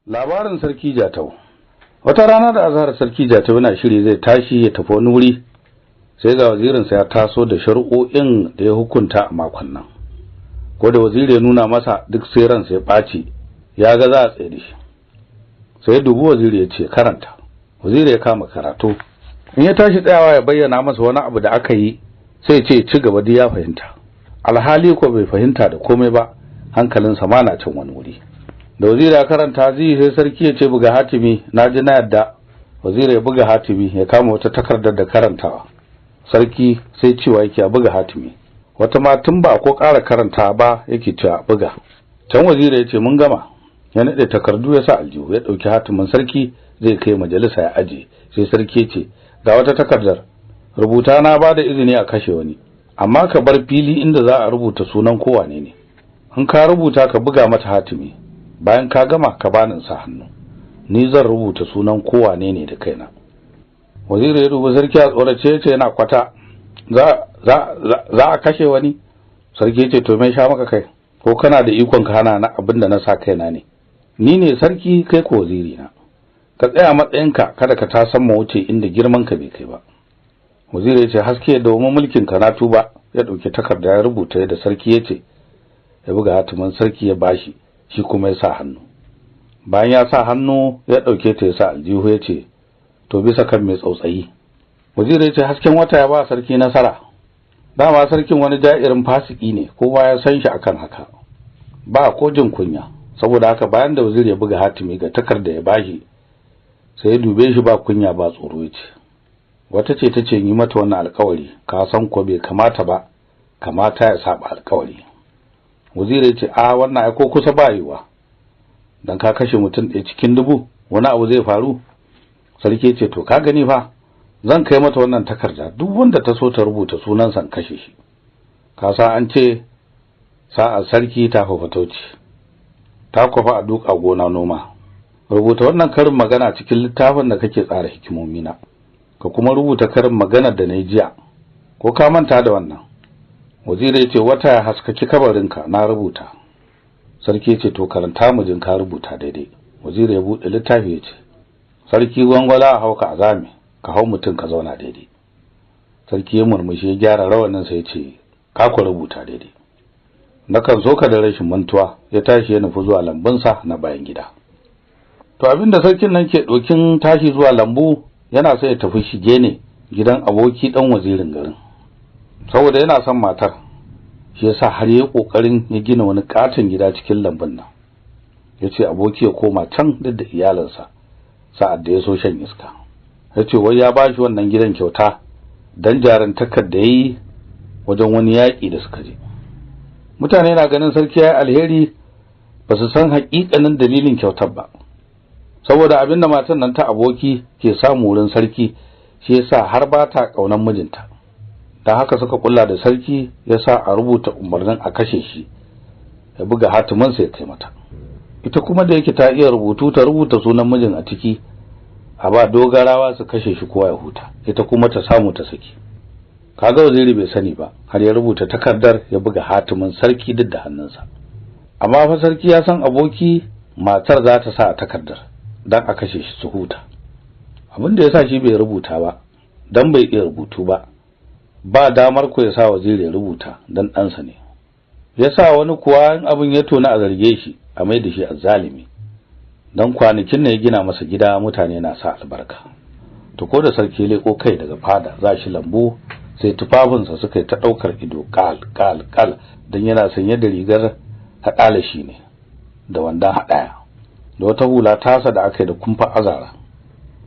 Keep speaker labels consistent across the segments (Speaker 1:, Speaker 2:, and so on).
Speaker 1: Labarin Sarki Jatau. Wata rana da azhar Sarki Jatau yana shiri zai tashi ya tafi wani wuri, sai ga wazirinsa ya taso da shari'o'in da ya hukunta a makon nan. Ko da waziri ya nuna masa duk sai ransa ya ɓaci, ya ga za a tsaye da shi. Sai dubu waziri ya ce karanta. Waziri ya kama karatu. In ya tashi tsayawa ya bayyana masa wani abu da aka yi, sai ce ci gaba da ya fahimta. Alhali ko bai fahimta da komai ba, hankalinsa ma na can wani wuri. Da waziri ya karanta zai sai sarki ya ce buga hatimi, na ji na yadda. Waziri ya buga hatimi ya kama wata takardar da karantawa. Sarki sai cewa yake a buga hatimi. Wata ma tun ba ko ƙara karanta ba yake cewa buga. Can waziri ya ce mun gama. Ya nade takardu ya sa aljihu, ya dauki hatimin sarki zai kai majalisa ya aje. Sai sarki ya ce ga wata takardar, rubuta na ba da izini a kashe wani, amma ka bar fili inda za a rubuta sunan kowane ne. In ka rubuta ka buga mata hatimi, bayan ka gama ka bani sa hannu, ni zan rubuta sunan kowane ne da kaina. Waziri ya duba sarki a tsorace ya ce yana kwata, za a kashe wani. Sarki ya ce to me sha maka kai, ko kana da ikon ka hana na abin da na sa kaina ne? Ni ne sarki, kai ko waziri na. Ka tsaya matsayinka, kada ka tasan mu wuce inda girman ka bai kai ba. Waziri ya ce haske domin mulkin ka na tuba. Ya dauki takarda ya rubuta yadda sarki ya ce, ya buga hatimin sarki ya bashi, shi kuma ya sa hannu. Bayan ya sa hannu ya dauke ta ya sa aljihu ya ce to bisa kan mai tsautsayi. Waziri ya ce hasken wata ya ba sarki nasara. Dama sarkin wani jairin fasiki ne, kowa ya san shi akan haka, ba ko jin kunya. Saboda haka bayan da waziri ya buga hatimi ga takarda ya bashi, sai ya dube shi ba kunya ba tsoro ya ce wata ce tace yi mata wannan alƙawari, ka san ko bai kamata ba, kamata ya saba alƙawari. Waziri ya ce a wannan ai ko kusa ba yiwa, dan ka kashe mutum ɗaya cikin dubu wani abu zai faru. Sarki ya ce to ka gani fa, zan kai mata wannan takarda, duk wanda ta so ta rubuta sunan san kashe shi. Ka sa an ce sa'a sarki ta fafatauci, ta kwafa a duka gona noma. Rubuta wannan karin magana cikin littafin da kake tsara hikimomi na, ka kuma rubuta karin maganar da nayi jiya, ko ka manta da wannan? Waziri ya ce wata ya haskaki kabarinka, na rubuta. Sarki ya ce to karanta mu jin ka rubuta daidai. Waziri ya bude littafi ya ce sarki gwangwala hauka azami, ka hau mutun ka zauna daidai. Sarki ya murmushi ya gyara rawanin sa ya ce ka ku rubuta daidai. Nakan zo ka da rashin mantuwa. Ya tashi ya nufi zuwa lambunsa na bayan gida. To abinda sarkin nan ke dokin tashi zuwa lambu, yana sai ya tafi shige ne gidan aboki dan wazirin garin, saboda yana son matar. Shi yasa har yayi kokarin ya gina wani katon gida cikin lambun nan. Yace aboki ya koma can da iyalansa sa'ad da ya so shan iska. Yace wai ya bashi wannan gidan kyauta dan jarantakar da yayi wajen wani yaki da suka je. Mutane na ganin sarki yayi alheri, ba su san haƙiƙanin dalilin kyautar ba. Saboda abinda matan nan ta aboki ke samu wurin sarki, shi yasa har ba ta kaunan mijinta. Dan haka suka kulla da sarki, yasa a rubuta umarnin a kashe shi, ya buga hatimin sa ya kai mata. Ita kuma da yake ta iya rubutu, ta rubuta sunan mijin a ciki, a ba dogarawa su kashe shi kowa ya huta, ita kuma ta samu ta saki. Kaga waziri bai sani ba, har ya rubuta takardar ya buga hatimin sarki duk da hannunsa. Amma fa sarki ya san aboki matar za ta sa a takardar dan a kashe shi su huta. Abin da yasa shi bai rubuta ba, dan bai iya rubutu ba damar ko ya sa waziri ya rubuta dan ɗansa ne. Yasa wani kuwa in abin ya tona a zarge shi, a mai da shi azzalimi. Dan kwanakin ne ya gina masa gida, mutane na sa albarka. To ko da sarki leko kai daga fada za shi lambu, sai tufafinsa suka yi ta daukar ido kal dan yana sanye da rigar hadala shi ne da wandan hadaya, da wata hula tasa da aka yi da kumfa azara.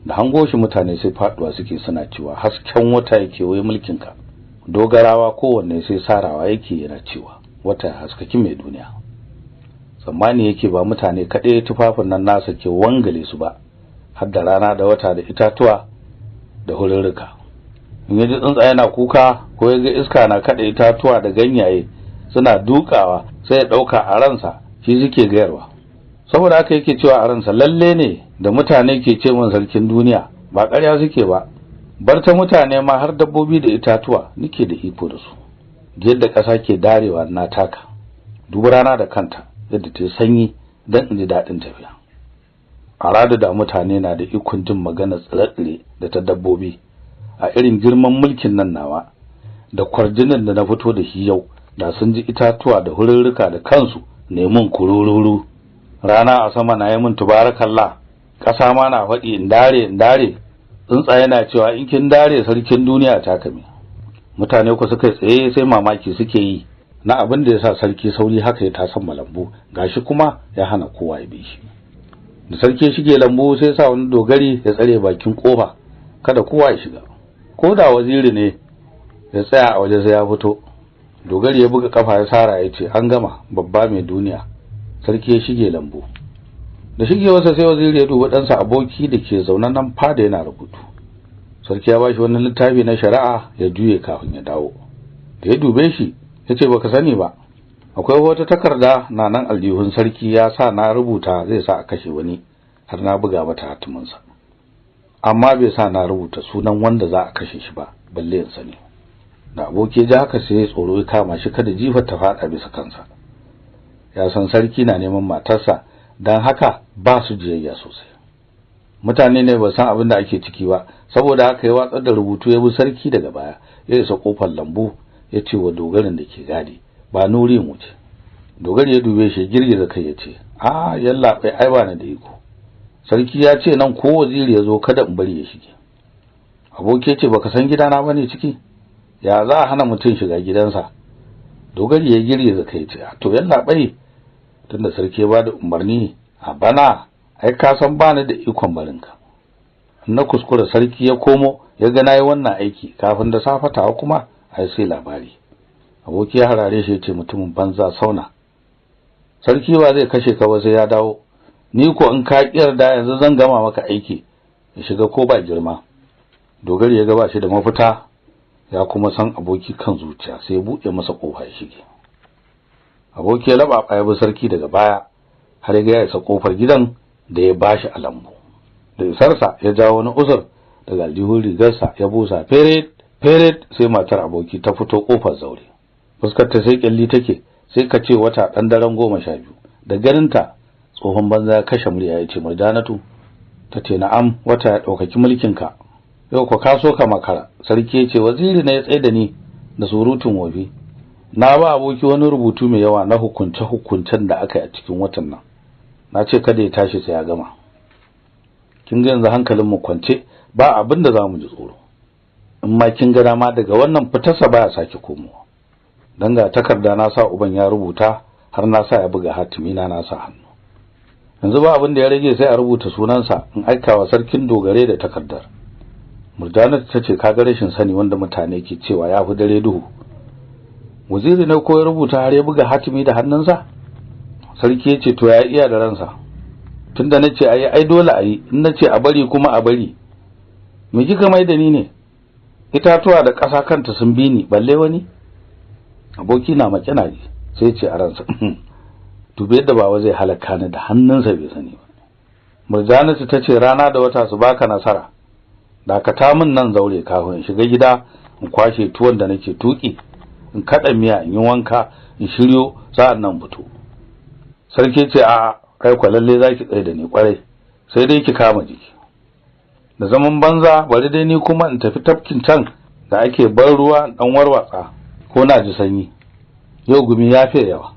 Speaker 1: Da hango shi mutane sai faduwa suke suna cewa hasken wata yake wai mulkin ka. Dogarawa kowanne sai sarawa yake yana cewa wata haskaki mai duniya. Tsammani yake ba mutane kaɗai tufafin nan nasa ke wangale su ba, har da rana da wata da itatuwa da hururruka. In yaji tsuntsaye na kuka ko yaga iska na kada itatuwa da ganyaye suna dukawa, sai ya dauka a ransa shi suke gayarwa. Saboda haka yake cewa a ransa lalle ne da mutane ke ce mun sarkin duniya, ba ƙarya suke ba. Bar ta mutane ma har dabbobi da itatuwa nake da iko da su. Yadda ƙasa ke darewa na taka, duba rana da kanta yadda ta sanyi dan in ji dadin tafiya. arada da mutane na da ikon jin magana tsire-tsire da ta dabbobi a irin girman mulkin nan nawa da kwarjinin da na fito da shi yau, da sun ji itatuwa da hururruka da kansu neman kurururu. Rana a sama na yi min tubarakallah, ƙasa ma na faɗi in dare, tsuntsaye na cewa in kin dare sarkin duniya ta kame. Mutane ku suka tsaye sai mamaki suke yi na abin da yasa sarki sauri haka ya tasan lambu, gashi kuma ya hana kowa ya bi shi. Da sarki shige lambu sai sa wani dogari ya tsare bakin kofa kada kowa ya shiga. Ko da waziri ne ya tsaya a waje sai ya fito. Dogari ya buga kafa ya sara ya ce an gama, babba mai duniya. Sarki ya shige lambu. Da shigewarsa sai waziri ya duba ɗansa aboki da ke zaune nan fada yana rubutu. Sarki ya bashi wani littafi na shari'a ya juye kafin ya dawo. Da ya dube shi ya ce baka sani ba, akwai wata takarda na nan aljihun sarki ya sa na rubuta zai sa a kashe wani, har na buga mata hatiminsa. Amma bai sa na rubuta sunan wanda za a kashe shi ba, balle in sani. Da aboki ji haka sai ya tsoro ya kama shi kada jifar ta faɗa bisa kansa. Ya san sarki na neman matarsa, dan haka ba su jiyayya sosai. Mutane ne ba san abin da ake ciki ba, saboda haka ya watsar da rubutu ya bi sarki daga baya, ya isa kofar lambu ya ce wa dogarin da ke gadi, ba nuri mu ce. Dogari ya dube shi girgiza kai ya ce, a yalla bai ai ba ni da iko. Sarki ya ce nan ko waziri ya zo kada in bari ya shige. Aboki ya ce baka san gidana bane ciki, ya za a hana mutum shiga gidansa? Dogari ya girgiza kai ya ce, to yalla bai tunda sarki ya bada umarni a bana, ai ka san bani da ikon barinka. Na kuskure sarki ya komo ya ga nayi wannan aiki kafin da safatawa kuma ai sai labari. Aboki ya harare shi ya ce mutumin banza sauna. Sarki ba zai kashe ka ba sai ya dawo. Ni ko in ka yarda yanzu zan gama maka aiki ya shiga ko ba girma. Dogari ya ga ba shi da mafita, ya kuma san aboki kan zuciya sai ya buɗe masa kofa ya shige. Aboki ya laba ya bi sarki daga baya har ya isa kofar gidan da ya bashi a lambu. Da isarsa ya jawo wani usur daga aljihun rigarsa ya busa feret sai matar aboki ta fito kofar zaure. Fuskar ta sai kyalli take, sai ka ce wata dan daren 12. Da ganinta tsohon banza ya kashe murya ya ce Murjanatu. Ta ce na'am, wata ya daukaki mulkinka. Yau ko ka so ka makara. Sarki ya ce waziri ne ya tsaye da ni da surutun wofi. Na ba aboki wani rubutu mai yawa na hukunce-hukuncen da aka yi a cikin watan nan. Na ce kada ya tashi sai ya gama. Kin ga yanzu hankalin mu kwance, ba abin da zamu ji tsoro. In ma kin ga dama daga wannan fitarsa baya sake komowa. Dan ga takarda na sa uban ya rubuta, har na sa ya buga hatimi na sa hannu. Yanzu ba abin da ya rage sai a rubuta sunansa in aikawa sarkin dogare da takardar. Murjanatu tace kaga rashin sani wanda mutane ke cewa ya fi dare duhu. Waziri ne ko ya rubuta har ya buga hatimi da hannunsa? Sarki ya ce to ya iya da ransa. Tunda nace ai dole ayi, in nace a bari kuma a bari. Me kika mai da ni ne? Itatuwa da ƙasa kanta sun bi ni, balle wani? Aboki na makina ji, sai ce a ransa. Dube da bawa zai halaka ni da hannunsa bai sani ba. Murjanatu tace rana da wata su baka nasara. Dakata min nan zaure kafin shiga gida in kwashe tuwon da nake tuki, in kada miya in yi wanka in shiryo sa'an nan fito. Sarki ce a kai ku lalle zaki tsaye da ni kwarai, sai dai ki kama jiki. Da zaman banza bari dai ni kuma in tafi tafkin can da ake bar ruwa dan warwatsa ko na ji sanyi. Yau gumi ya fi yawa.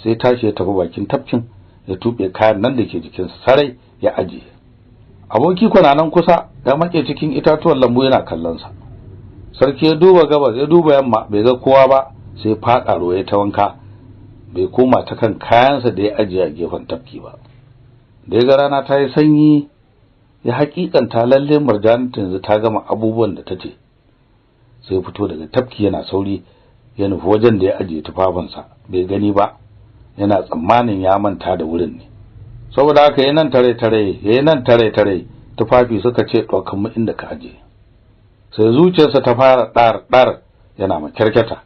Speaker 1: Sai tashi ya tafi bakin tafkin ya tube kayan nan da ke jikinsa sarai ya ajiye. Aboki kuna nan kusa ya make cikin itatuwan lambu yana kallon sa. Sarki ya duba gabas ya duba yamma bai ga kowa ba, sai fada ruwa ta wanka, bai koma ta kan kayansa da ya ajiye a gefen tafki ba. Da ya ga rana ta yi sanyi ya hakikanta lalle Murjanatu yanzu ta gama abubuwan da tace. Sai fito daga tafki yana sauri ya nufi wajen da ya ajiye tufafinsa, bai gani ba, yana tsammanin ya manta da wurin ne. Saboda haka yayin tare tufafi suka ce dokan mu inda ka aje. Sai zuciyarsa ta fara dar yana makarkata.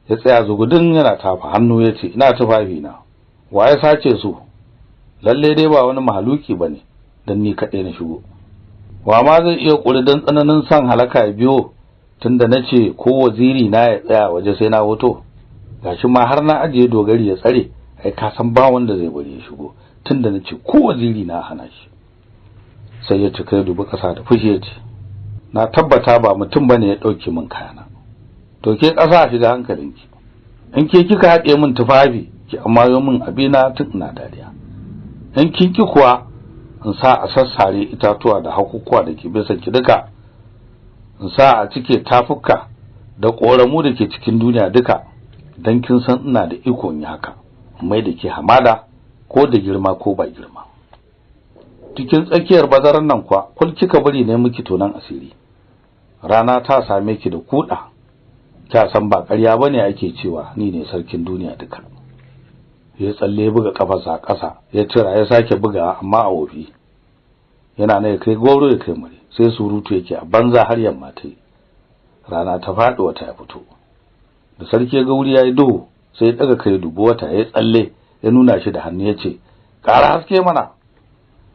Speaker 1: Ya tsaya zugudin yana tafa hannu yace ina tufafi na. Waye sace su? Lalle dai ba wani mahaluki bane, dan ni kadai na shigo. Wa ma zai iya kuri dan tsananin san halaka biyo tunda nace ko waziri na ya tsaya waje sai na hoto. Gashi ma har na ajiye dogari ya tsare, ai ka san ba wanda zai bari ya shigo tunda nace ko waziri na hana shi. Sai ya ci kai dubi ƙasa da fushi ya ce, na tabbata ba mutum bane ya ɗauke min kayana. To ke ƙasa shiga hankalinki, in ke kika haɗe min tufafi ki amma yo min abina tun ina dariya, in kin ki kuwa in sa a sassare itatuwa da hakukuwa da ke bisa ki duka, in sa a cike tafuka da ƙoramu da ke cikin duniya duka, dan kin san ina da iko in yi haka, mai da ke hamada ko da girma ko ba girma. Cikin tsakiyar bazaran nan kuwa kul kika bari ne miki tonan asiri, rana ta same ki da kuɗa, kya san ba ƙarya bane ake cewa ni ne sarkin duniya duka. Ya tsalle ya buga kafarsa a ƙasa, ya cira ya sake buga amma a wofi. Yana ne kai goro ya kai mure, sai surutu yake a banza har yamma ta yi. Rana ta faɗi wata ya fito. Da sarki ya ga wuri yayi duhu, sai ya daga kai dubu wata ya tsalle ya nuna shi da hannu ya ce, ƙara haske mana,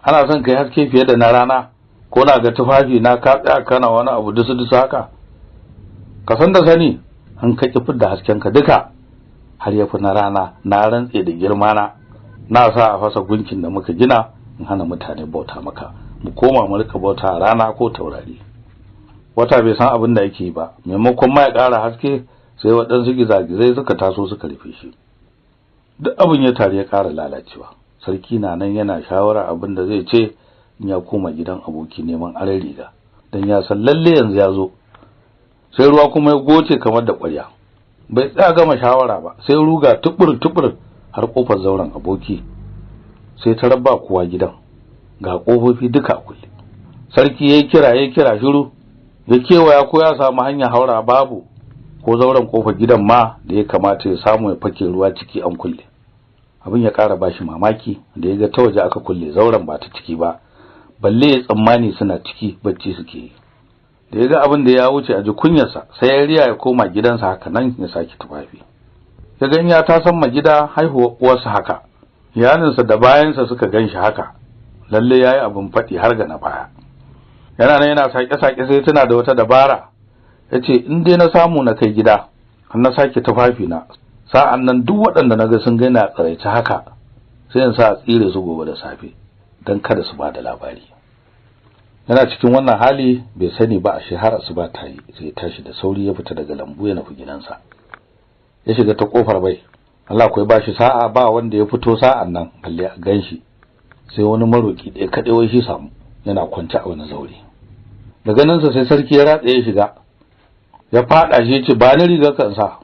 Speaker 1: ana son kai haske fiye da na rana, ko na ga tufafi na ka tsaya kana wani abu dusu haka. Ka san da sani an ka ki fidda hasken ka duka har ya fi na rana, na rantse da girma na sa a fasa gunkin da muka gina in hana mutane bauta maka, mu koma mu rika bauta rana ko taurari. Wata bai san abin da yake ba, maimakon ma ya ƙara haske sai waɗansu gizagizai suka taso suka rufe shi. Duk abin ya tare ya ƙara lalacewa. Sarki na nan yana shawara abin da zai ce in ya koma gidan aboki neman aran riga, dan ya san lalle yanzu ya zo. Sai ruwa kuma ya goce kamar da ƙwarya. Bai tsaya gama shawara ba, sai ruga tubur har kofar zauren aboki. Sai ta rabba kowa gidan, ga kofofi duka kulle. Sarki yayi kira shiru, ya kewaya ko ya samu hanya haura babu, ko zauren kofar gidan ma da ya kamata ya samu ya fake ruwa ciki an kulle. Abin ya ƙara bashi mamaki da ya ga ta waje aka kulle zauren ba ta ciki ba, balle ya tsammani suna ciki bacci suke yi. Da ya ga abin da ya wuce a ji kunyarsa, sai ya riya ya koma gidansa haka nan ya saki tufafi. Ya ga ya ta san ma gida haihuwar uwarsa haka, iyalinsa da bayansa suka ganshi haka, lalle yayi abin faɗi har ga na baya. Yana nan yana sake sai tana da wata dabara, yace in dai na samu na kai gida an na saki tufafi na, sa'an nan duk waɗanda naga sun ga ina tsaraice haka sai in sa a tsire su gobe da safe dan kada su ba da labari. Yana cikin wannan hali bai sani ba a shehara su ba ta yi, sai tashi da sauri ya fita daga lambu ya nufi gidansa. Ya shiga ta kofar bai, Allah ko ya bashi sa'a ba wanda ya fito sa'an nan balle a ganshi, sai wani maroki ɗaya kaɗai wai shi samu yana kwance a wani zaure. Da ganinsa sai sarki ya ratsa ya shiga, ya faɗa shi ya ce ba ni rigar kansa.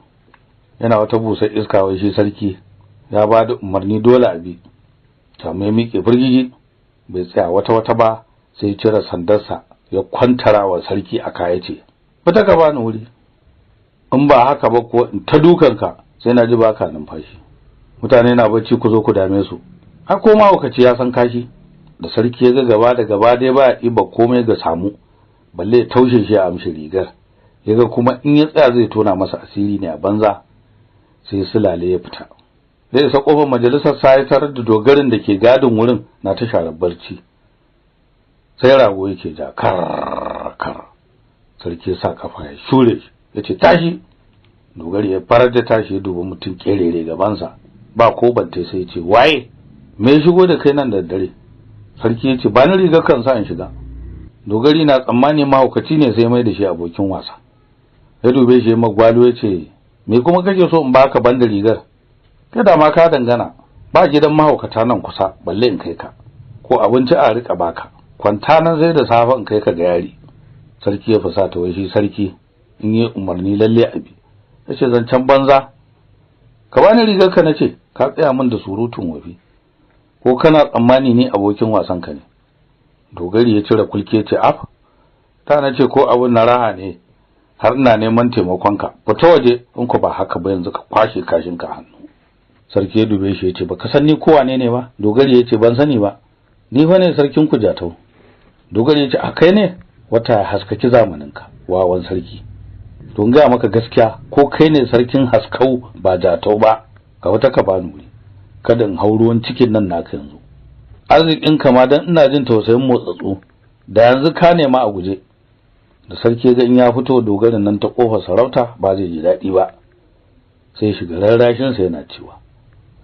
Speaker 1: Yana wata busar iska wai shi sarki ya ba da umarni dole a bi. Ta mai miƙe firgigi, bai tsaya wata ba, sai cire sandarsa ya kwantara wa sarki a kaya ce, fita ka bani wuri, in ba haka ba kuwa in ta dukanka sai na ji baka numfashi. Mutane na bacci ku zo ku dame su, har koma wakaci ya san kashi. Da sarki ya ga gaba da gaba dai ba ya ɗiba komai ga samu, balle ya taushe shi a amshi rigar. Ya ga kuma in ya tsaya zai tona masa asiri ne a banza, sai sulale ya fita. Da ya sa kofar majalisar sa ya tarar da dogarin da ke gadin wurin na ta sharar barci. Sai rago yake ja kar. Sarki ya sa kafa ya shure shi, ya ce tashi. Dogari ya farar da tashi ya dubi mutum kerere gabansa, ba ko bante sai ya ce waye, me shigo da kai nan da dare? Sarki ya ce ba ni rigar kansa in shiga. Dogari na tsammani mahaukaci ne sai mai da shi abokin wasa. Ya dube shi magwalo ya ce me kuma kake so in baka banda rigar? Kada ma ka dangana, ba gidan mahaukata nan kusa balle in kai ka, ko abinci a rika baka, kwanta nan sai da safa in kai ka ga yari. Sarki ya fusata wai shi sarki in yi umarni lalle abi. Yace zancan banza, ka bani rigar ka nace, ka tsaya min da surutun wafi, ko kana tsammani ni abokin wasan ka ne? Dogari ya cire kulke ce af, ta nace ko abun na raha ne, har ina neman taimakon ka, fita waje in ku ba haka ba yanzu ka kwashe kashin ka hannu. Sarki ya dube shi yace baka san ni ko wane ne ba? Dogari yace ban sani ba, ni fa ne sarkin ku Jatau. Dogari yace a kai ne? Wata haskaki zamanin ka, wawan sarki. To ga maka gaskiya, ko kai ne sarkin haskau ba Jatau ba, ka wata ka bani wuri, kada in hau ruwan cikin nan naka yanzu. Arzikin ka ma dan ina jin tausayin motsatsu, da yanzu ka nema a guje. Da sarki ga in ya fito dogarin nan ta kofar sarauta ba zai ji dadi ba, sai shiga rarrashin sa yana cewa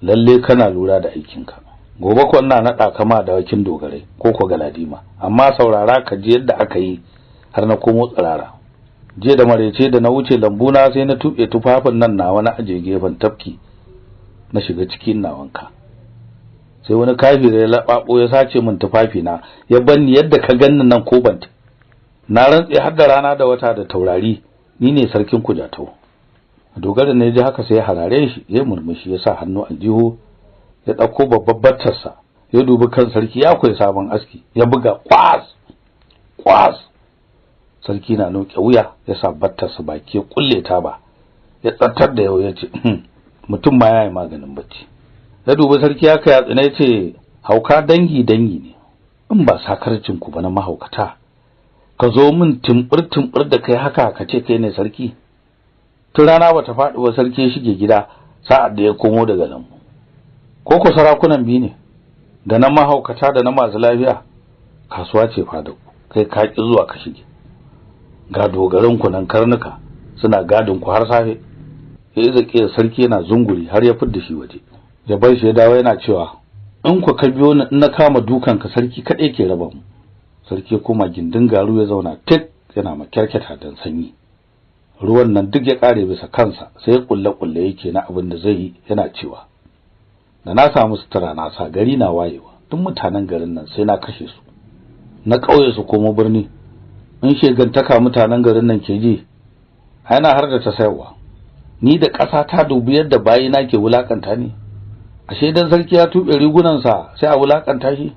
Speaker 1: lalle kana lura da aikinka, gobe ko ina nada kama da wakin dogarai ko ko galadima, amma saurara ka ji yadda aka yi har na komo tsirara. Je da marece da na wuce lambu na sai na tube tufafin nan nawa na aje gefen tafki na shiga cikin na wanka. Sai wani kafiri ya lababo ya sace min tufafi na ya banni yadda ka ganni nan ko banta. Na rantse har da rana da wata da taurari ni ne sarkin Kujatau. Dogara ne ji haka sai ya harare shi, ya murmushi, ya sa hannu aljihu, ya dauko babbar battarsa, ya dubi kan sarki ya koyi sabon aski, ya buga kwas. Sarki na noke wuya, ya sa battarsa baki ya kulle ta ba, ya tsantar da yau ya ce mutum ma yayi maganin bacci. Ya dubi sarki haka ya tsine ce hauka dangi ne, in ba sakarcin ku ba na mahaukata ka zo min timbir da kai haka ka ce kai ne sarki. Tun rana bata faɗi ba sarki ya shige gida sa'ad da ya komo daga nan. Ko ku sarakunan biyu ne, da na mahaukata da na masu lafiya? Kasuwa ce fa da ku, kai ka ki zuwa ka shige. Ga dogarin ku nan karnuka suna gadin ku har safe. Ya zake sarki yana zunguri har ya fidda shi waje. Ya bar shi ya dawo yana cewa in ku ka biyo ni in na kama dukan ka sarki kadai ke raba mu. Sarki kuma gindin garu ya zauna tik yana makyarketa dan sanyi. Ruwan nan duk ya kare bisa kansa sai ya kulle yake na abin da zai yi, yana cewa da na samu sutura na sa gari na wayewa duk mutanen garin nan sai na kashe su, na kauye su komo birni. In shegantaka mutanen garin nan ke ji ana har da ta sayarwa. Ni da ƙasa ta dubi yadda bayina ke wulakanta ni. Ashe dan sarki ya tube rigunansa sai a wulakanta shi?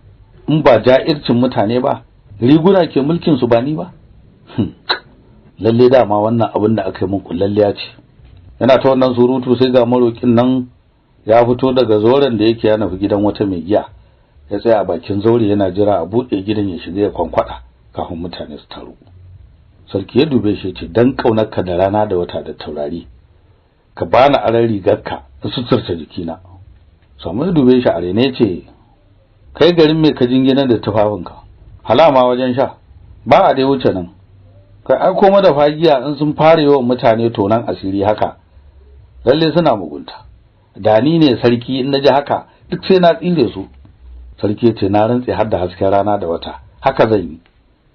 Speaker 1: In ba ja'ircin mutane ba, riguna ke mulkin su ba ni ba? Lalle dama wannan abin da aka yi mun kullalliya ce. Yana ta wannan surutu sai ga marokin nan ya fito daga zoren da yake yana fi gidan wata mai giya. Ya tsaya a bakin zaure yana jira a bude gidan ya shiga ya kwankwada kafin mutane su taru. Sarki ya dube shi ce dan kaunarka da rana da wata da taurari ka bani aran rigarka da suturta jikina. Samu ya dube shi a rene ce kai garin me ka jingina da tufafinka, halama wajen sha ba a dai wuce nan. Kai ai koma da fagiya in sun fare yawan mutane tonan asiri haka lalle suna mugunta. Da ni ne sarki in naji haka duk sai na tsire su. Sarki ce na rantse har da hasken rana da wata haka zan yi.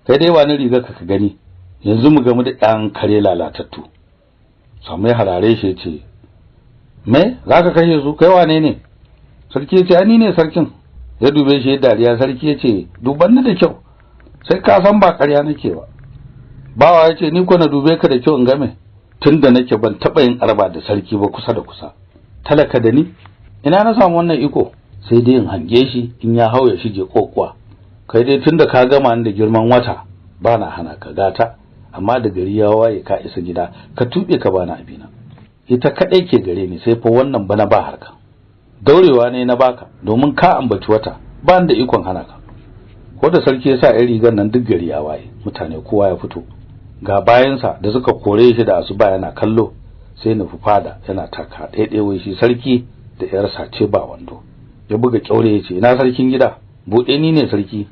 Speaker 1: Kai dai wani riga ka gani yanzu mu gamu da ɗan kare lalatattu. Samu ya harare shi ce me zaka kashe su, kai wane ne? Sarki ce ani ne sarkin. Ya dube shi dariya. Sarki ce duban ni da kyau sai ka san ba ƙarya nake ba. Bawa yace ni ko na dube ka da kyau in game, tunda nake ban taba yin arba da sarki ba kusa da kusa. Talaka da ni ina na samu wannan iko, sai dai in hange shi in ya hau ya shige kokuwa. Kai dai tunda ka gama da girman wata bana hana ka gata, amma da gari ya waye ka isa gida ka tube ka bana abina. Ita kadai ke gare ni sai fa wannan bana ba harka. Daurewa ne na baka domin ka ambaci wata, ba da ikon hana ka. Ko da sarki ya sa ɗan rigar nan duk gari ya waye, mutane kowa ya fito. Ga bayansa da suka kore shi da asuba yana kallo, sai nufi fada yana taka ɗaiɗaiwai shi sarki da yarsa ce ba wando. Ya buga kyaure ya ce ina sarkin gida, buɗe ni ne sarki.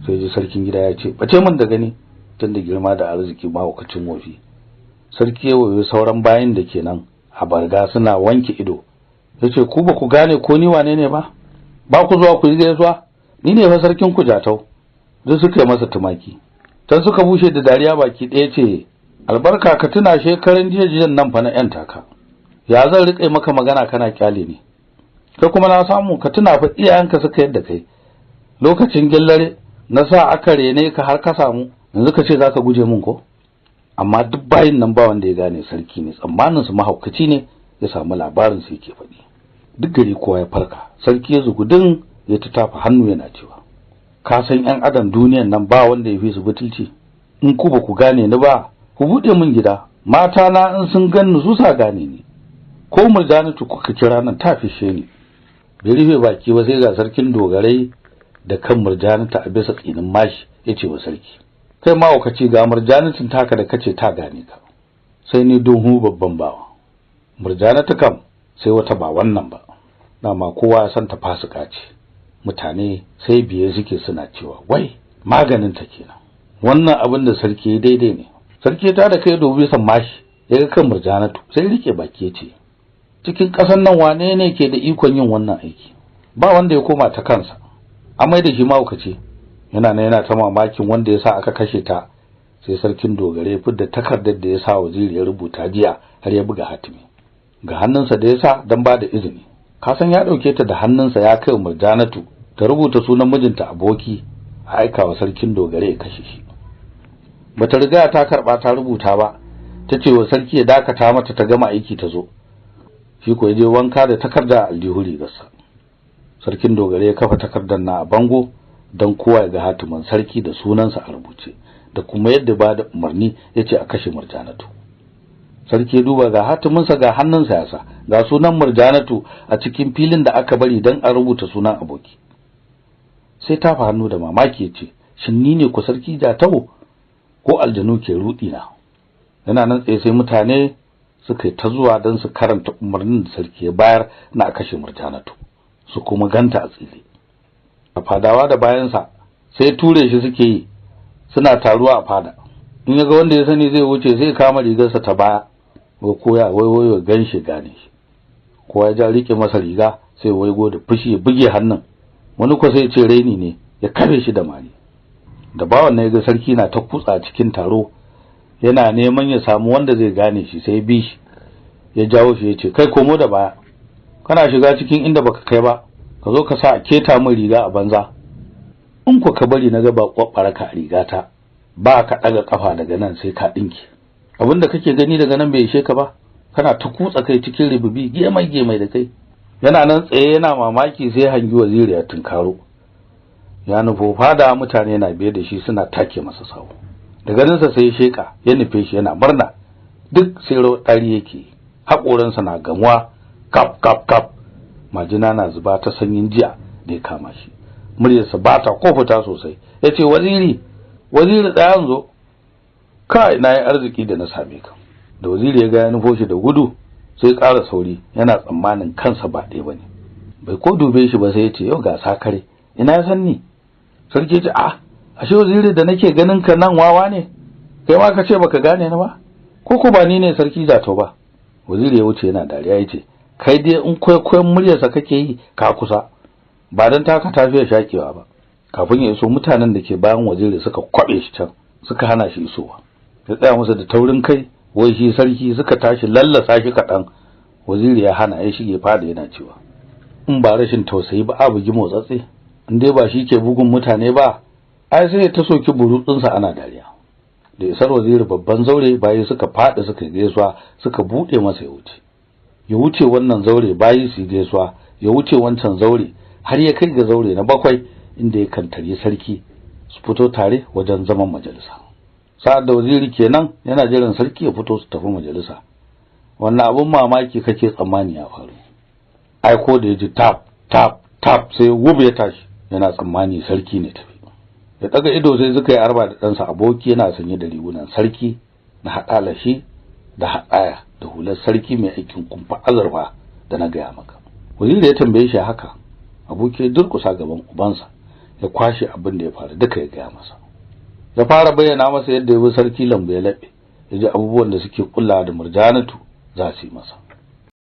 Speaker 1: Sai ji sarkin gida ya ce bace min da gani, tunda girma da arziki ba wakacin wofi. Sarki ya wayo sauran bayin da kenan a barga suna wanke ido. Yace ku ba ku gane ko ni wane ne ba? Ba ku zuwa ku yi gaisuwa? Ni ne fa sarkin Kujatau. Duk suka yi masa tumaki. Tan suka bushe da dariya baki ɗaya ce albarka ka tuna shekaran jiyan nan fa na yan taka. Ya zan rike maka magana kana kyale ne. Kai kuma na samu ka tuna fa iyayenka suka yadda kai. Lokacin gillare na sa aka rene ka har ka samu, yanzu ka ce zaka guje min ko? Amma duk bayin nan ba wanda ya gane sarki ne, tsammanin su mahaukaci ne ya samu labarin su yake faɗi. Duk gari kowa ya farka, sarki ya zugudin ya tafa hannu yana cewa ka san ƴan adam duniyan nan ba wanda ya fi su butulci. In ku ba ku gane ni ba, ku bude min gida, mata na in sun ganni su sa gane ni. Ko Murjanatu kuka kira nan ta fishe ni. Bai rufe baki ba sai ga sarkin dogarai da kan Murjanatu a bisa tsinin mashi yace wa sarki kai ma wakaci ga Murjanatun taka da kace ta gane ka. Sai ni don babban bawa. Murjanatu kam sai wata ba wannan ba. Dama kowa ya san ta fasika ce. Mutane sai biye suke suna cewa wai maganin ta kenan. Wannan abin da sarki daidai ne. Sarki ta da kai dobe san mashi yaga kan Murjanatu sai rike baki yace cikin kasan nan wane ne ke da ikon yin wannan aiki? ba wanda ya koma ta kansa, amai da shi mahaukaci. Yana ta mamakin wanda ya sa aka kashe ta, sai sarkin dogare ya fidda takardar da ya sa waziri ya rubuta jiya har ya buga hatimi ga hannunsa da ya sa don ba da izini. Kasan ya ɗauke ta da hannunsa ya kai Murjanatu ta rubuta sunan mijinta Aboki a aikawa sarkin dogare ya kashe shi. Bata riga ta karɓa ta rubuta ba, ta ce wa sarki ya dakata mata ta gama aiki ta zo. Shi ko ya je wanka da takarda a aljihun rigarsa. Sarkin dogare ya kafa takardar na a bango don kowa ya ga hatimin sarki da sunansa a rubuce, da kuma yadda ba da umarni ya ce a kashe Murjanatu. Sarki ya duba ga hatiminsa ga hannunsa ya sa, ga sunan Murjanatu a cikin filin da aka bari don a rubuta sunan Aboki. Sai tafa hannu da mamaki ya ce, shin ni ne ku sarki Jatau ko aljanu ke rudi na? Yana nan tsaye sai mutane suka yi ta zuwa don su karanta umarnin da sarki ya bayar na a kashe Murjanatu, su kuma ganta a tsire. A fadawa da bayansa sai ture shi suke yi, suna taruwa a fada. In yaga wanda ya sani zai wuce sai kama rigarsa ta baya, ko koya waiwayo ganshi gane shi. Kowa ya ja rike masa riga sai waigo da fushi ya buge hannun. Wani ko sai ya ce raini ne, ya kafe shi da mari. Da bawan ne ga sarki na ta kutsa cikin taro, yana neman ya samu wanda zai gane shi, sai bi shi ya jawo shi ya ce, kai komo da baya, kana shiga cikin inda baka kai ba, ka zo ka sa a keta min riga a banza. In ku ka bari na ga ba kwabbara ka rigata, ba ka daga kafa daga nan sai ka dinki. Abinda kake gani daga nan bai ishe ka ba, kana ta kutsa kai cikin ribibi gemai da kai. Yana nan tsaye yana mamaki sai hangi waziri ya tunkaro. Ya nufo fada, mutane na biye da shi suna take masa sawu. Daga nan sai ya sheka, ya nufe shi yana murna. Duk sai rawdari yake, hakoransa na gamuwa kap kap kap. Majina na zuba ta sanyin jiya da ya kama shi. Muryarsa ba ta kofuta sosai. Yace waziri tsayan zo. Kai nayi arziki da na same ka. Da waziri ya ga ya nufo shi da gudu sai ƙara sauri, yana tsammanin kansa ba ɗaya bane. Bai ko dube shi ba sai ya ce, yau ga sakare, ina ya san ni? Sarki ya ce, ashe waziri da nake ganin ka nan wawa ne? Kai ma ka ce baka gane ni ba? Ko ba ni ne sarki Jatau ba? Waziri ya wuce yana dariya ya ce, kai dai in kwaikwayon muryarsa kake yi ka kusa, ba don taka tafiya shakewa ba. Kafin ya iso mutanen da ke bayan waziri suka kwabe shi can, suka hana shi isowa. Ya tsaya musu da taurin kai, wai shi sarki, suka tashi lallasa shi kaɗan. Waziri ya hana, ya shige fada yana cewa, in ba rashin tausayi ba a bugi motsatse, in dai ba shi ke bugun mutane ba, ai sai ta soki burutsunsa ana dariya. Da isar waziri babban zaure, bayi suka fada suka gaisuwa, suka bude masa ya wuce wannan zaure, bayi su gaisuwa, ya wuce wancan zaure har ya kai ga zaure na 7 inda ya kantare sarki su fito tare wajen zaman majalisa. Sa'ad da waziri kenan yana jiran sarki ya fito su tafi majalisa, wannan abun mamaki kake tsammani ya faru. Ai ko da yaji tap tap tap sai gube ya tashi, yana tsammani sarki ne tafi. Ya daga ido sai suka yi arba da ɗansa Aboki, yana sanye da rigunan sarki na haɗalashi da haɗaya da hular sarki mai aikin kumfa azurfa da na gaya maka. Waziri ya tambaye shi haka. Aboki ya durkusa gaban ubansa, ya kwashe abin da ya faru duka ya gaya masa. Ya fara bayyana masa yadda ya bi sarki lambu ya laɓe, ya ji abubuwan da suke kullawa da Murjanatu za su yi masa.